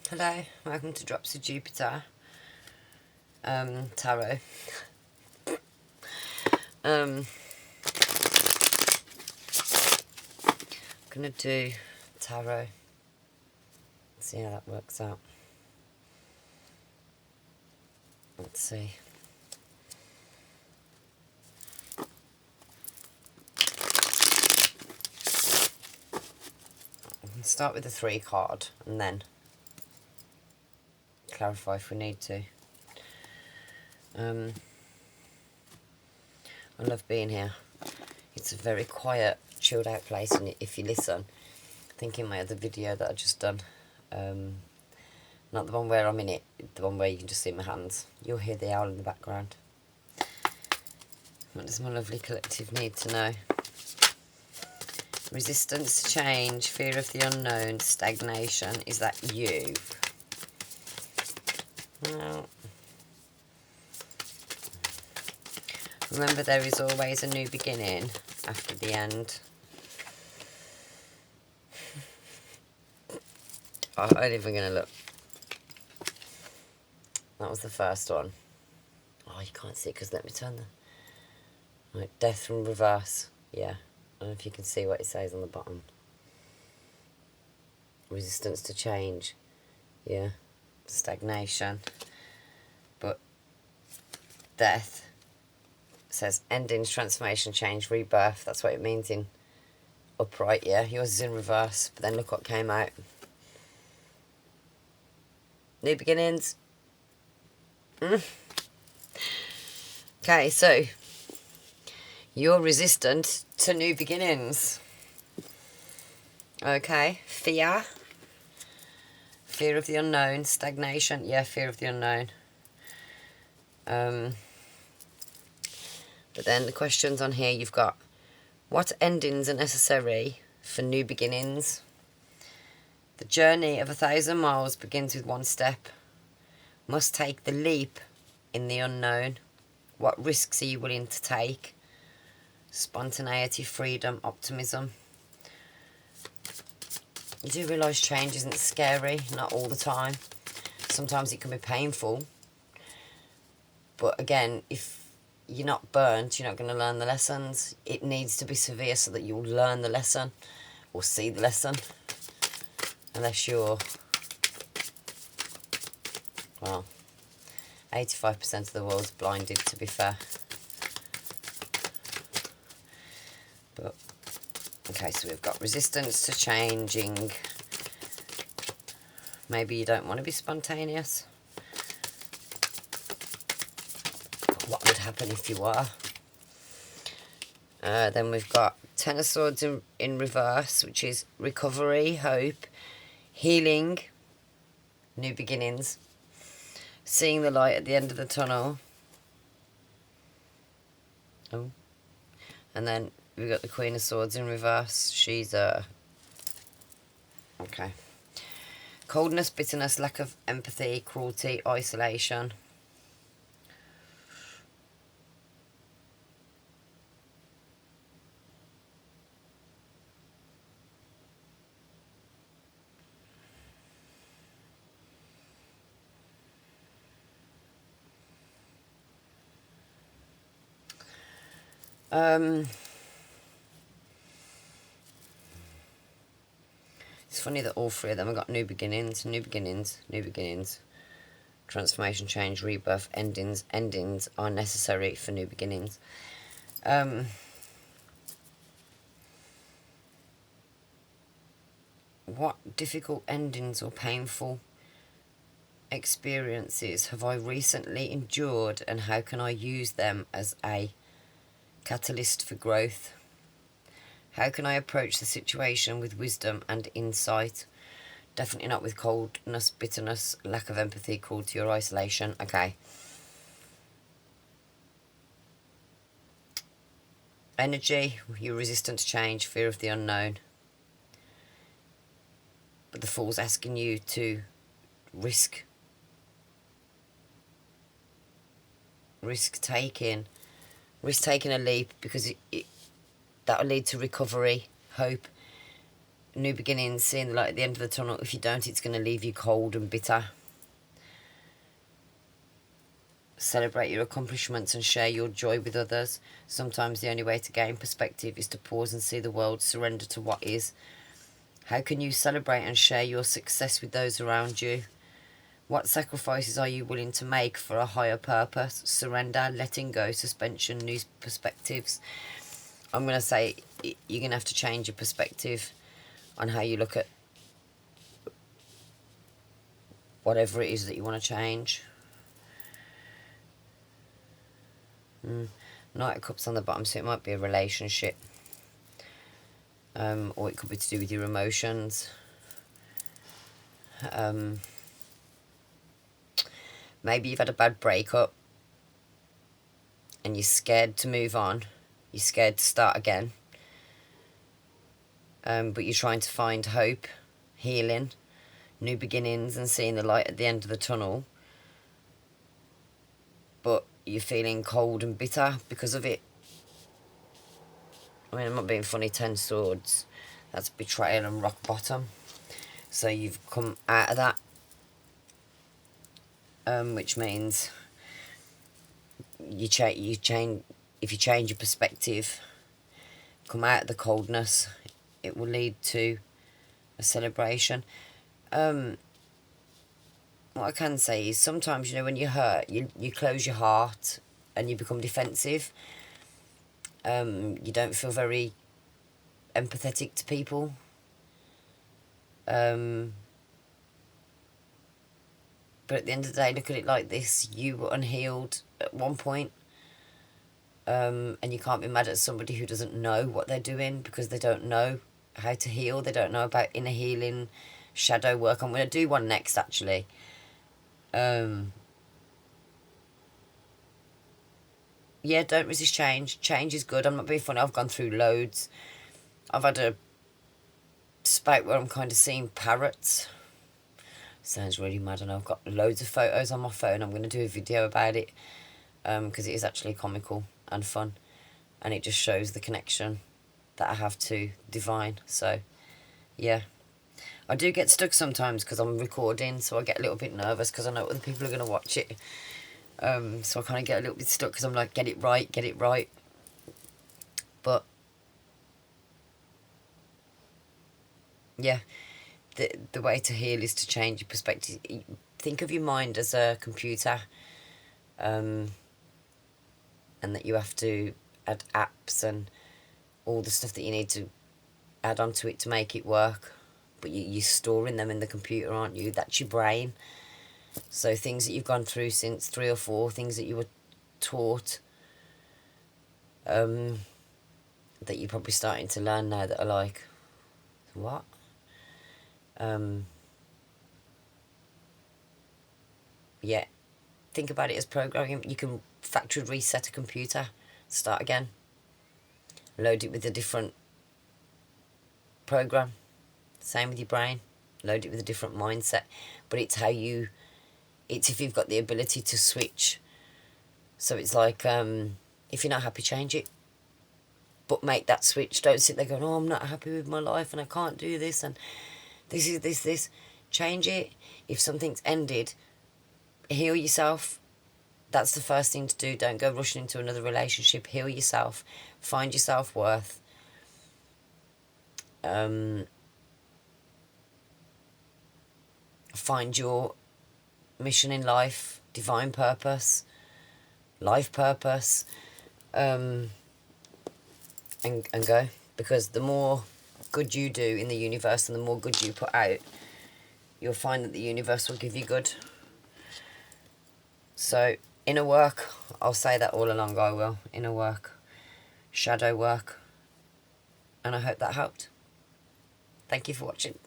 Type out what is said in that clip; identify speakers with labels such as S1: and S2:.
S1: Hello, welcome to Drops of Jupiter Tarot. I'm gonna do tarot, see how that works out. Let's see. We can start with the 3 card and then clarify if we need to. I love being here. It's a very quiet, chilled out place, and if you listen, I think in my other video that I just done, not the one where I'm in it, the one where you can just see my hands, you'll hear the owl in the background. What does my lovely collective need to know? Resistance to change, fear of the unknown, stagnation. Is that you? No. Remember, there is always a new beginning after the end. I ain't even going to look. That was the first one. Oh, you can't see it because let me turn the... Right, death from reverse. Yeah. I don't know if you can see what it says on the bottom. Resistance to change. Yeah. Stagnation. But death says endings, transformation, change, rebirth. That's what it means in upright, yeah. Yours is in reverse. But then look what came out. New beginnings. Okay, so you're resistant to new beginnings. Okay, fear. Fear of the unknown. Stagnation. Yeah, fear of the unknown. But then the questions on here, you've got, what endings are necessary for new beginnings? The journey of 1,000 miles begins with 1 step. Must take the leap in the unknown. What risks are you willing to take? Spontaneity, freedom, optimism. You do realise change isn't scary, not all the time. Sometimes it can be painful. But again, if you're not burnt, you're not going to learn the lessons. It needs to be severe so that you'll learn the lesson or see the lesson. Unless you're, well, 85% of the world's blinded, to be fair. But, okay, so we've got resistance to changing. Maybe you don't want to be spontaneous. But what would happen if you were? Then we've got 10 of Swords in reverse, which is recovery, hope, healing, new beginnings, seeing the light at the end of the tunnel. Oh. And then we've got the Queen of Swords in reverse. She's okay. Coldness, bitterness, lack of empathy, cruelty, isolation. It's funny that all 3 of them have got new beginnings, new beginnings, new beginnings. Transformation, change, rebirth, endings. Endings are necessary for new beginnings. What difficult endings or painful experiences have I recently endured, and how can I use them as a catalyst for growth? How can I approach the situation with wisdom and insight? Definitely not with coldness, bitterness, lack of empathy, cruelty or isolation. Okay. Energy, you're resistant to change, fear of the unknown. But the Fool's asking you to risk taking a leap, because that'll lead to recovery, hope. New beginnings, seeing the light at the end of the tunnel. If you don't, it's going to leave you cold and bitter. Celebrate your accomplishments and share your joy with others. Sometimes the only way to gain perspective is to pause and see the world surrender to what is. How can you celebrate and share your success with those around you? What sacrifices are you willing to make for a higher purpose? Surrender, letting go, suspension, new perspectives. I'm going to say you're going to have to change your perspective on how you look at whatever it is that you want to change. Knight of Cups on the bottom, so it might be a relationship. Or it could be to do with your emotions. Maybe you've had a bad breakup and you're scared to move on. You're scared to start again. But you're trying to find hope, healing, new beginnings, and seeing the light at the end of the tunnel. But you're feeling cold and bitter because of it. I mean, I'm not being funny, 10 swords. That's betrayal and rock bottom. So you've come out of that. Which means you change. If you change your perspective, come out of the coldness, it will lead to a celebration. What I can say is sometimes, when you're hurt, you close your heart and you become defensive. You don't feel very empathetic to people. But at the end of the day, look at it like this. You were unhealed at one point. And you can't be mad at somebody who doesn't know what they're doing because they don't know how to heal. They don't know about inner healing, shadow work. I'm going to do one next, actually. Yeah, don't resist change. Change is good. I'm not being funny. I've gone through loads. I've had a spout where I'm kind of seeing parrots. Sounds really mad, and I've got loads of photos on my phone. I'm going to do a video about it because it is actually comical and fun, and it just shows the connection that I have to divine. So yeah, I do get stuck sometimes because I'm recording, so I get a little bit nervous because I know other people are going to watch it. So I kind of get a little bit stuck because I'm like, get it right. But yeah, the way to heal is to change your perspective. Think of your mind as a computer, and that you have to add apps and all the stuff that you need to add onto it to make it work. But you're storing them in the computer, aren't you? That's your brain. So things that you've gone through since 3 or 4, things that you were taught, that you're probably starting to learn now that are like, what? Yeah, think about it as programming. You can factory reset a computer, start again, load it with a different program. Same with your brain, load it with a different mindset. But it's if you've got the ability to switch. So it's like, if you're not happy, change it. But make that switch. Don't sit there going, oh, I'm not happy with my life and I can't do this and this is this. Change it. If something's ended, heal yourself. That's the first thing to do. Don't go rushing into another relationship. Heal yourself. Find your self-worth. Find your mission in life, divine purpose, life purpose, and go. Because the more good you do in the universe and the more good you put out, you'll find that the universe will give you good. So inner work, I'll say that all along, I will. Inner work, shadow work, and I hope that helped. Thank you for watching.